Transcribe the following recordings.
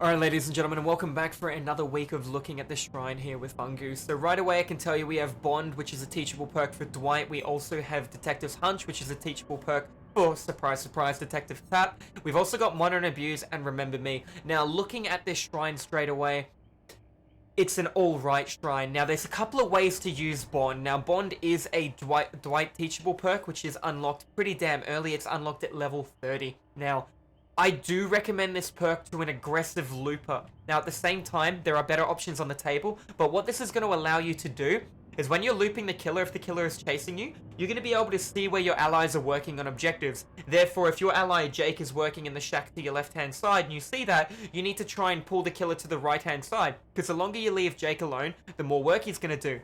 Alright, ladies and gentlemen, and welcome back for another week of looking at the shrine here with Fungoose. So right away I can tell you we have Bond, which is a teachable perk for Dwight. We also have Detective's Hunch, which is a teachable perk for, surprise surprise, Detective Tap. We've also got Modern Abuse and Remember Me. Now looking at this shrine straight away, it's an alright shrine. Now there's a couple of ways to use Bond. Now Bond is a Dwight teachable perk, which is unlocked pretty damn early. It's unlocked at level 30. Now, I do recommend this perk to an aggressive looper. Now, at the same time, there are better options on the table, but what this is going to allow you to do is when you're looping the killer, if the killer is chasing you, you're going to be able to see where your allies are working on objectives. Therefore, if your ally Jake is working in the shack to your left-hand side and you see that, you need to try and pull the killer to the right-hand side, because the longer you leave Jake alone, the more work he's going to do.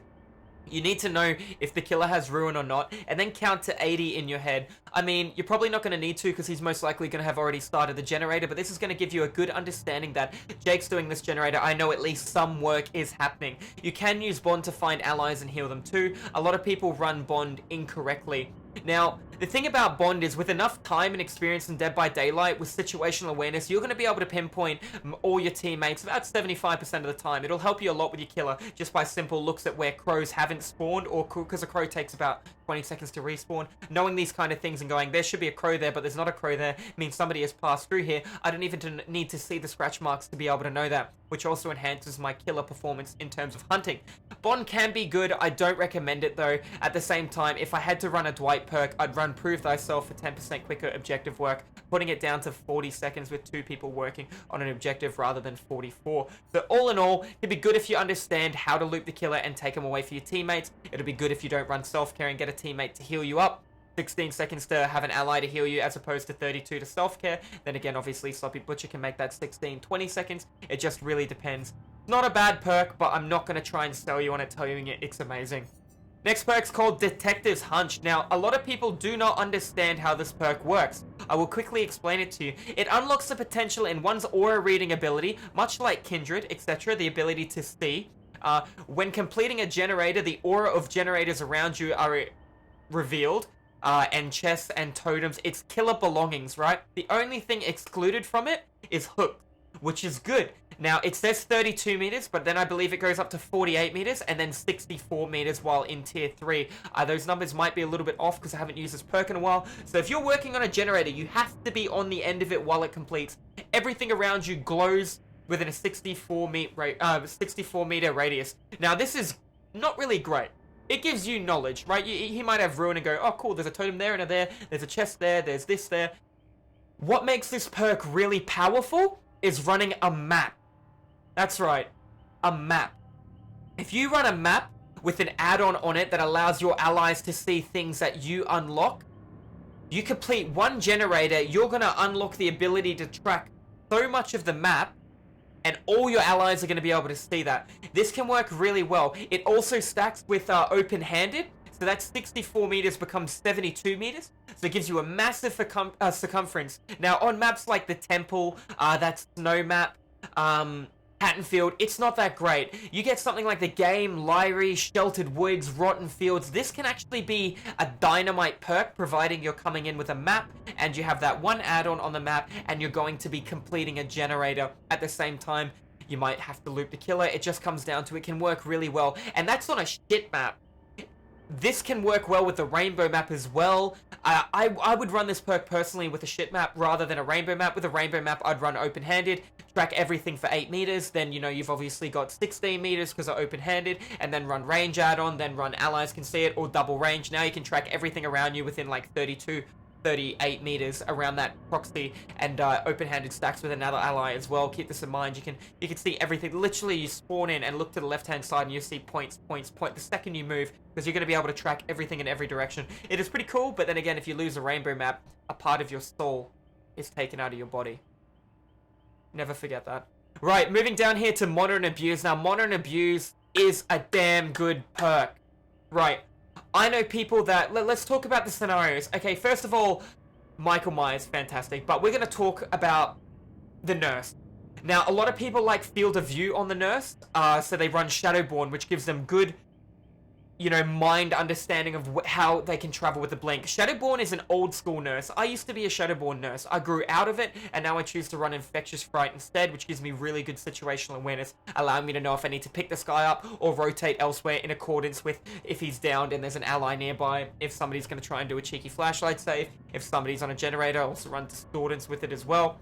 You need to know if the killer has ruin or not, and then count to 80 in your head. I mean, you're probably not going to need to because he's most likely going to have already started the generator, but this is going to give you a good understanding that Jake's doing this generator. I know at least some work is happening. You can use Bond to find allies and heal them too. A lot of people run Bond incorrectly. Now, the thing about Bond is with enough time and experience in Dead by Daylight with situational awareness, you're going to be able to pinpoint all your teammates about 75% of the time. It'll help you a lot with your killer just by simple looks at where crows haven't spawned, or because a crow takes about 20 seconds to respawn. Knowing these kind of things and going, there should be a crow there, but there's not a crow there, means somebody has passed through here. I don't even need to see the scratch marks to be able to know that, which also enhances my killer performance in terms of hunting. Bond can be good. I don't recommend it though. At the same time, if I had to run a Dwight perk, I'd run Prove Thyself for 10% quicker objective work, putting it down to 40 seconds with 2 people working on an objective rather than 44. So all in all, it'd be good if you understand how to loop the killer and take him away for your teammates. It'll be good if you don't run self-care and get a teammate to heal you up. 16 seconds to have an ally to heal you as opposed to 32 to self-care. Then again, obviously, Sloppy Butcher can make that 16, 20 seconds. It just really depends. Not a bad perk, but I'm not going to try and sell you on it, telling you it's amazing. Next perk's called Detective's Hunch. Now, a lot of people do not understand how this perk works. I will quickly explain it to you. It unlocks the potential in one's aura reading ability, much like Kindred, etc., the ability to see. When completing a generator, the aura of generators around you are revealed. And chests and totems, it's killer belongings, right? The only thing excluded from it is hooks, which is good. Now, it says 32 meters, but then I believe it goes up to 48 meters and then 64 meters while in tier 3. Those numbers might be a little bit off because I haven't used this perk in a while. So if you're working on a generator, you have to be on the end of it while it completes. Everything around you glows within a 64 meter radius. Now, this is not really great. It gives you knowledge, right? He might have ruin and go, oh cool, there's a totem there and a there, there's a chest there, there's this there. What makes this perk really powerful is running a map. That's right, a map. If you run a map with an add-on on it that allows your allies to see things that you unlock, you complete one generator, you're going to unlock the ability to track so much of the map, and all your allies are going to be able to see that. This can work really well. It also stacks with open-handed, so that 64 meters becomes 72 meters. So it gives you a massive circumference. Now, on maps like the Temple, that Snow map, Hattonfield, it's not that great. You get something like the Game, Lyrie, Sheltered Woods, Rotten Fields. This can actually be a dynamite perk, providing you're coming in with a map, and you have that one add-on on the map, and you're going to be completing a generator at the same time. You might have to loop the killer. It just comes down to it can work really well. And that's on a shit map. This can work well with the rainbow map as well. I would run this perk personally with a shit map rather than a rainbow map. With a rainbow map, I'd run open-handed, track everything for 8 meters. Then, you know, you've obviously got 16 meters because of open-handed, and then run range add-on, then run allies can see it, or double range. Now you can track everything around you within like 32, 38 meters around that proxy, and open-handed stacks with another ally as well. Keep this in mind. You can see everything. Literally, you spawn in and look to the left-hand side, and you see points the second you move, because you're going to be able to track everything in every direction. It is pretty cool, but then again, if you lose a rainbow map, a part of your soul is taken out of your body. Never forget that. Right, moving down here to Modern Abuse. Now, Modern Abuse is a damn good perk. Right. I know people that... Let's talk about the scenarios. Okay, first of all, Michael Myers, fantastic. But we're going to talk about the nurse. Now, a lot of people like Field of View on the nurse. So they run Shadowborn, which gives them good mind understanding of how they can travel with the blink. Shadowborn is an old school nurse. I used to be a Shadowborn nurse. I grew out of it, and now I choose to run Infectious Fright instead, which gives me really good situational awareness, allowing me to know if I need to pick this guy up or rotate elsewhere in accordance with if he's downed and there's an ally nearby, if somebody's going to try and do a cheeky flashlight save, if somebody's on a generator, I also run Discordance with it as well.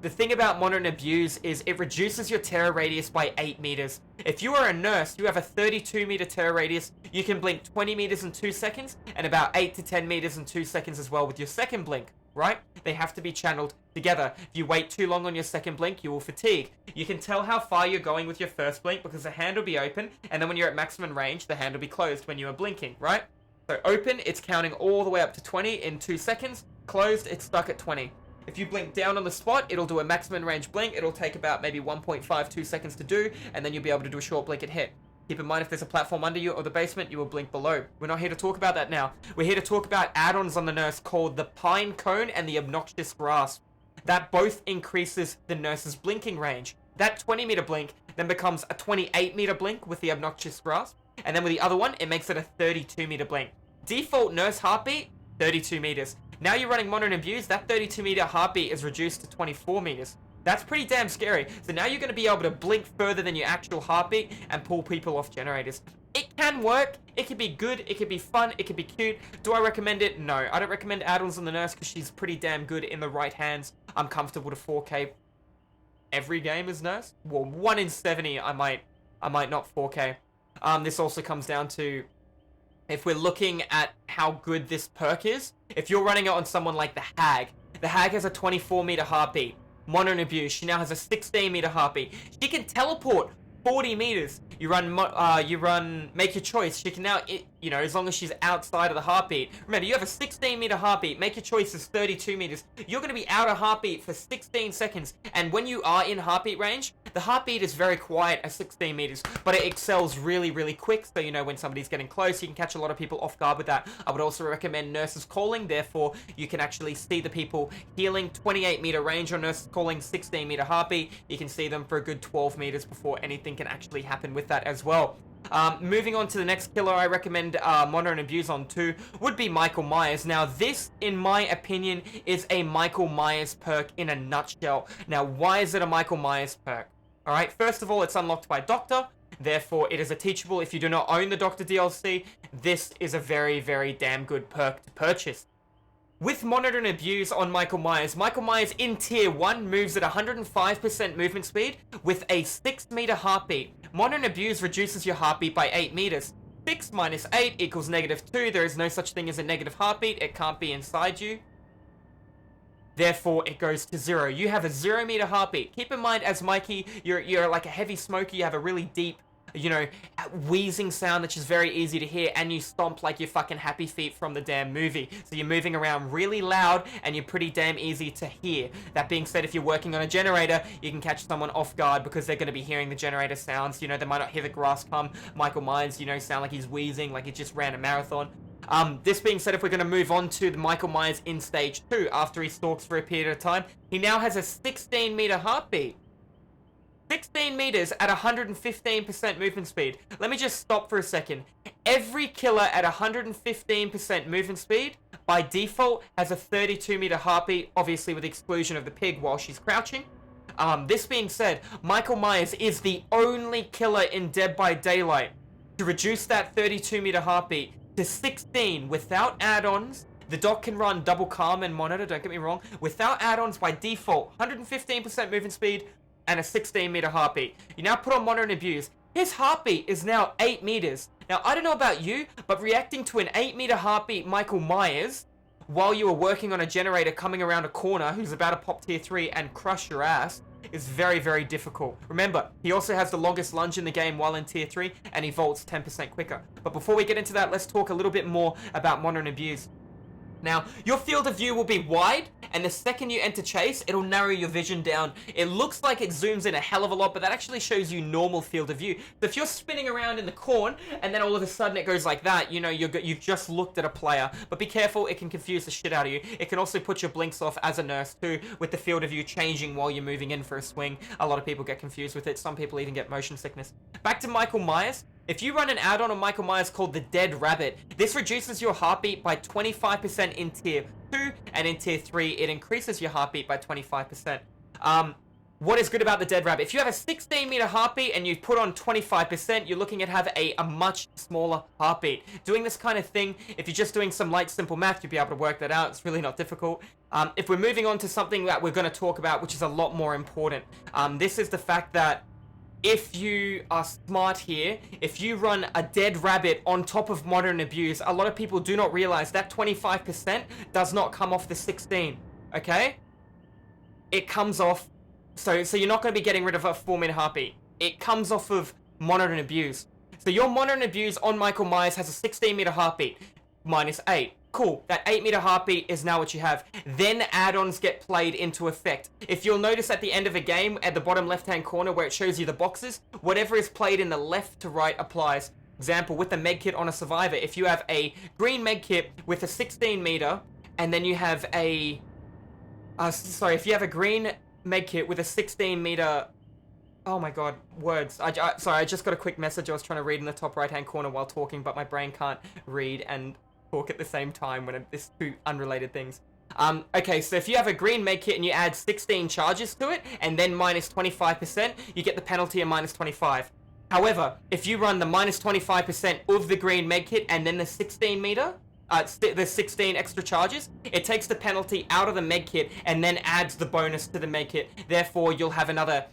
The thing about Monitor and Abuse is it reduces your terror radius by 8 meters. If you are a nurse, you have a 32 meter terror radius, you can blink 20 meters in 2 seconds, and about 8 to 10 meters in 2 seconds as well with your second blink, right? They have to be channeled together. If you wait too long on your second blink, you will fatigue. You can tell how far you're going with your first blink because the hand will be open, and then when you're at maximum range, the hand will be closed when you are blinking, right? So open, it's counting all the way up to 20 in 2 seconds. Closed, it's stuck at 20. If you blink down on the spot, it'll do a maximum range blink. It'll take about maybe 1.52 seconds to do, and then you'll be able to do a short blink and hit. Keep in mind, if there's a platform under you or the basement, you will blink below. We're not here to talk about that now. We're here to talk about add-ons on the nurse called the Pine Cone and the Obnoxious Grasp. That both increases the nurse's blinking range. That 20 meter blink then becomes a 28 meter blink with the Obnoxious Grasp, and then with the other one, it makes it a 32 meter blink. Default nurse heartbeat, 32 meters. Now you're running Monitor and Abuse, that 32 meter heartbeat is reduced to 24 meters. That's pretty damn scary. So now you're going to be able to blink further than your actual heartbeat and pull people off generators. It can work. It can be good. It can be fun. It can be cute. Do I recommend it? No. I don't recommend add-ons on the nurse because she's pretty damn good in the right hands. I'm comfortable to 4K every game as nurse. Well, 1 in 70 I might not 4K. This also comes down to if we're looking at how good this perk is. If you're running it on someone like the Hag has a 24 meter heartbeat. Monitor and Abuse, she now has a 16 meter heartbeat. She can teleport 40 meters. You run Make Your Choice. She can now, as long as she's outside of the heartbeat. Remember, you have a 16 meter heartbeat. Make Your Choice is 32 meters. You're going to be out of heartbeat for 16 seconds. And when you are in heartbeat range, the heartbeat is very quiet at 16 meters, but it excels really, really quick. So, when somebody's getting close, you can catch a lot of people off guard with that. I would also recommend Nurses Calling. Therefore, you can actually see the people healing 28 meter range on Nurses Calling, 16 meter heartbeat. You can see them for a good 12 meters before anything can actually happen with that as well. Moving on to the next killer I recommend Monitor and Abuse on too would be Michael Myers. Now this, in my opinion, is a Michael Myers perk in a nutshell. Now why is it a Michael Myers perk? Alright, first of all, it's unlocked by Doctor. Therefore, it is a teachable. If you do not own the Doctor DLC, this is a very, very damn good perk to purchase. With Monitor and Abuse on Michael Myers in Tier 1 moves at 105% movement speed with a 6 meter heartbeat. Monitor and Abuse reduces your heartbeat by 8 meters. 6 minus 8 equals -2. There is no such thing as a negative heartbeat. It can't be inside you. Therefore, it goes to 0. You have a 0 meter heartbeat. Keep in mind, as Mikey, you're like a heavy smoker. You have a really deep, wheezing sound that's just very easy to hear, and you stomp like your fucking Happy Feet from the damn movie. So you're moving around really loud, and you're pretty damn easy to hear. That being said, if you're working on a generator, you can catch someone off guard because they're going to be hearing the generator sounds. They might not hear the grass come. Michael Myers, sound like he's wheezing, like he just ran a marathon. This being said, if we're going to move on to the Michael Myers in Stage 2, after he stalks for a period of time, he now has a 16 meter heartbeat. 16 meters at 115% movement speed. Let me just stop for a second. Every killer at 115% movement speed, by default, has a 32 meter heartbeat, obviously with the exclusion of the pig while she's crouching. This being said, Michael Myers is the only killer in Dead by Daylight to reduce that 32 meter heartbeat to 16 without add-ons. The doc can run double calm and monitor, don't get me wrong. Without add-ons, by default, 115% movement speed and a 16 meter heartbeat. You now put on Monitor and Abuse. His heartbeat is now 8 meters. Now, I don't know about you, but reacting to an 8 meter heartbeat Michael Myers while you are working on a generator coming around a corner who's about to pop tier 3 and crush your ass is very, very difficult. Remember, he also has the longest lunge in the game while in tier 3, and he vaults 10% quicker. But before we get into that, let's talk a little bit more about Monitor and Abuse. Now, your field of view will be wide, and the second you enter chase, it'll narrow your vision down. It looks like it zooms in a hell of a lot, but that actually shows you normal field of view. So if you're spinning around in the corn, and then all of a sudden it goes like that, you've just looked at a player. But be careful, it can confuse the shit out of you. It can also put your blinks off as a nurse too, with the field of view changing while you're moving in for a swing. A lot of people get confused with it. Some people even get motion sickness. Back to Michael Myers. If you run an add-on on Michael Myers called the Dead Rabbit, this reduces your heartbeat by 25% in tier 2, and in tier 3, it increases your heartbeat by 25%. What is good about the Dead Rabbit? If you have a 16-meter heartbeat and you put on 25%, you're looking at have a much smaller heartbeat. Doing this kind of thing, if you're just doing some light, simple math, you'll be able to work that out. It's really not difficult. If we're moving on to something that we're going to talk about, which is a lot more important, this is the fact that if you are smart here, if you run a Dead Rabbit on top of Modern Abuse, a lot of people do not realize that 25% does not come off the 16, okay? It comes off, so you're not going to be getting rid of a 4-minute heartbeat. It comes off of Modern Abuse. So your Modern Abuse on Michael Myers has a 16-meter heartbeat, minus 8. Cool, that 8-meter heartbeat is now what you have. Then add-ons get played into effect. If you'll notice at the end of a game, at the bottom left-hand corner where it shows you the boxes, whatever is played in the left to right applies. Example, with the medkit on a survivor, if you have a green medkit with a 16-meter, and then you have a... if you have a green medkit with a 16-meter... Oh my god, words. Sorry, I just got a quick message I was trying to read in the top right-hand corner while talking, but my brain can't read and talk at the same time when it's two unrelated things. Okay, so if you have a green medkit and you add 16 charges to it, and then minus 25%, you get the penalty of minus 25. However, if you run the minus 25% of the green medkit and then the 16-meter, the 16 extra charges, it takes the penalty out of the medkit and then adds the bonus to the medkit. Therefore, you'll have another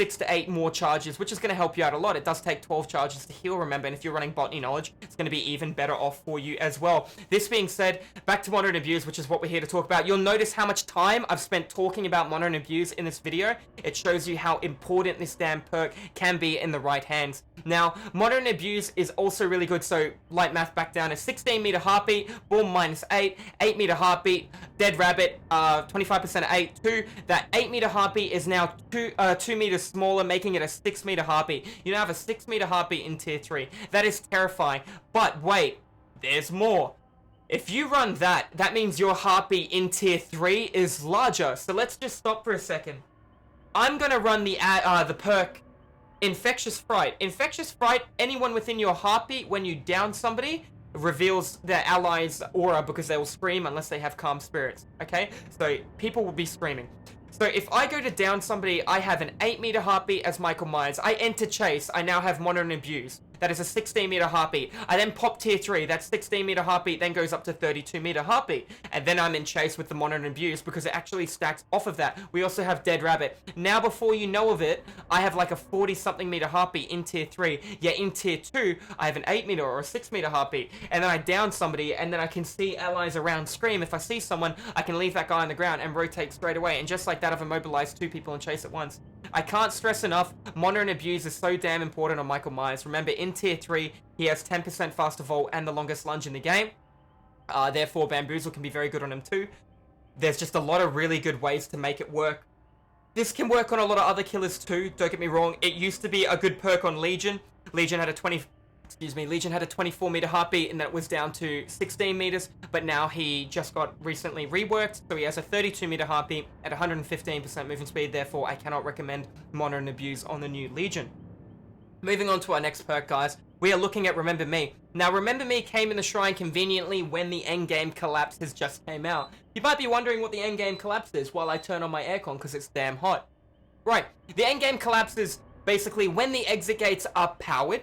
6 to 8 more charges, which is going to help you out a lot. It does take 12 charges to heal, remember, and if you're running Botany Knowledge, it's going to be even better off for you as well. This being said, back to Modern Abuse, which is what we're here to talk about. You'll notice how much time I've spent talking about Modern Abuse in this video. It shows you how important this damn perk can be in the right hands. Now, Modern Abuse is also really good, so light math back down, a 16-meter heartbeat, boom, minus 8, 8-meter heartbeat, Dead Rabbit, 25% of 8, 2. That 8-meter heartbeat is now 2 meters smaller, making it a 6-meter heartbeat. You now have a 6-meter heartbeat in tier 3. That is terrifying. But wait, there's more. If you run that, that means your heartbeat in tier 3 is larger. So let's just stop for a second. I'm gonna run the perk Infectious Fright. Infectious Fright, anyone within your heartbeat when you down somebody reveals their allies' aura because they will scream unless they have calm spirits. Okay? So people will be screaming. So if I go to down somebody, I have an 8-meter heartbeat as Michael Myers. I enter Chase. I now have Modern Abuse. That is a 16-meter heartbeat. I then pop tier 3. That 16-meter heartbeat then goes up to 32-meter heartbeat. And then I'm in Chase with the Modern Abuse because it actually stacks off of that. We also have Dead Rabbit. Now, before you know of it, I have like a 40-something meter heartbeat in tier 3. Yet in tier 2, I have an 8-meter or a 6-meter heartbeat. And then I down somebody, and then I can see allies around scream. If I see someone, I can leave that guy on the ground and rotate straight away. And just like that, I've immobilized 2 people in Chase at once. I can't stress enough, Modern Abuse is so damn important on Michael Myers. Remember, in tier 3, he has 10% faster vault and the longest lunge in the game. Therefore, Bamboozle can be very good on him too. There's just a lot of really good ways to make it work. This can work on a lot of other killers too, don't get me wrong. It used to be a good perk on Legion. Legion had a 24-meter heartbeat, and that was down to 16 meters, but now he just got recently reworked, so he has a 32-meter heartbeat at 115% movement speed. Therefore, I cannot recommend Modern Abuse on the new Legion. Moving on to our next perk, guys, we are looking at Remember Me. Now, Remember Me came in the Shrine conveniently when the endgame collapse has just came out. You might be wondering what the endgame collapse is while I turn on my aircon because it's damn hot. Right, the endgame collapse is basically when the exit gates are powered,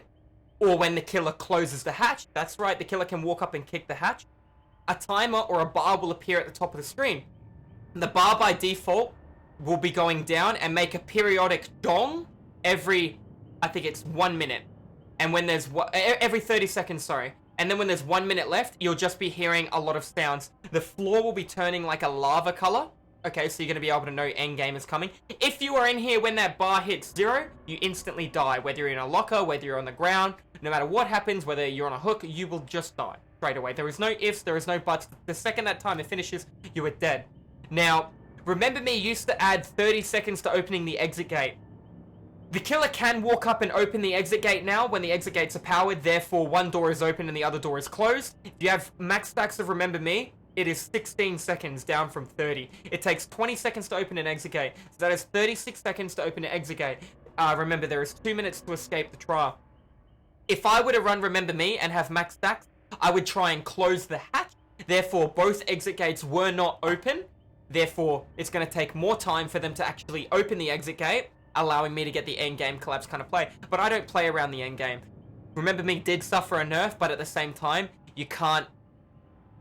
or when the killer closes the hatch. That's right, the killer can walk up and kick the hatch. A timer or a bar will appear at the top of the screen. The bar by default will be going down and make a periodic dong every, I think it's 1 minute. And when there's, every 30 seconds, sorry. And then when there's 1 minute left, you'll just be hearing a lot of sounds. The floor will be turning like a lava color. Okay, so you're going to be able to know endgame is coming. If you are in here when that bar hits 0, you instantly die. Whether you're in a locker, whether you're on the ground, no matter what happens, whether you're on a hook, you will just die straight away. There is no ifs, there is no buts. The second that timer finishes, you are dead. Now, Remember Me used to add 30 seconds to opening the exit gate. The killer can walk up and open the exit gate now when the exit gates are powered. Therefore, one door is open and the other door is closed. If you have max stacks of Remember Me, it is 16 seconds down from 30. It takes 20 seconds to open an exit gate. So that is 36 seconds to open an exit gate. Remember, there is 2 minutes to escape the trial. If I were to run Remember Me and have max stacks, I would try and close the hatch. Therefore, both exit gates were not open. Therefore, it's going to take more time for them to actually open the exit gate, allowing me to get the end game collapse kind of play. But I don't play around the end game. Remember Me did suffer a nerf, but at the same time, you can't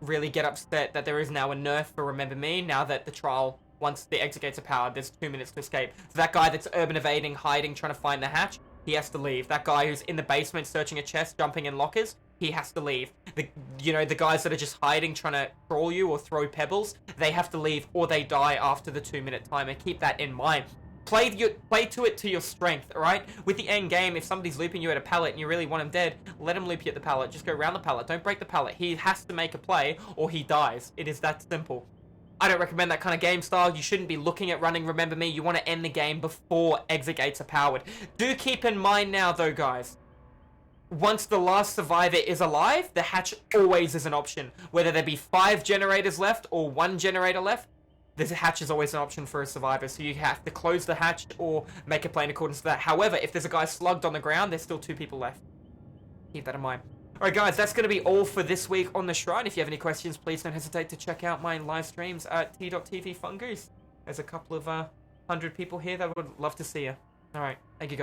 really get upset that there is now a nerf for Remember Me now that the trial, once the exit gates are powered, there's 2 minutes to escape. So that guy that's urban evading, hiding, trying to find the hatch, he has to leave. That guy who's in the basement searching a chest, jumping in lockers, he has to leave. The guys that are just hiding, trying to troll you or throw pebbles, they have to leave or they die after the 2-minute timer. Keep that in mind. Play to it to your strength, alright? With the end game, if somebody's looping you at a pallet and you really want him dead, let him loop you at the pallet. Just go around the pallet. Don't break the pallet. He has to make a play or he dies. It is that simple. I don't recommend that kind of game style. You shouldn't be looking at running Remember Me. You want to end the game before exit gates are powered. Do keep in mind now, though, guys. Once the last survivor is alive, the hatch always is an option. Whether there be 5 generators left or 1 generator left, the hatch is always an option for a survivor. So you have to close the hatch or make a play in accordance to that. However, if there's a guy slugged on the ground, there's still 2 people left. Keep that in mind. Alright guys, that's going to be all for this week on the Shrine. If you have any questions, please don't hesitate to check out my live streams at t.tv Fungoose. There's a couple of 100 people here that would love to see you. Alright, thank you guys.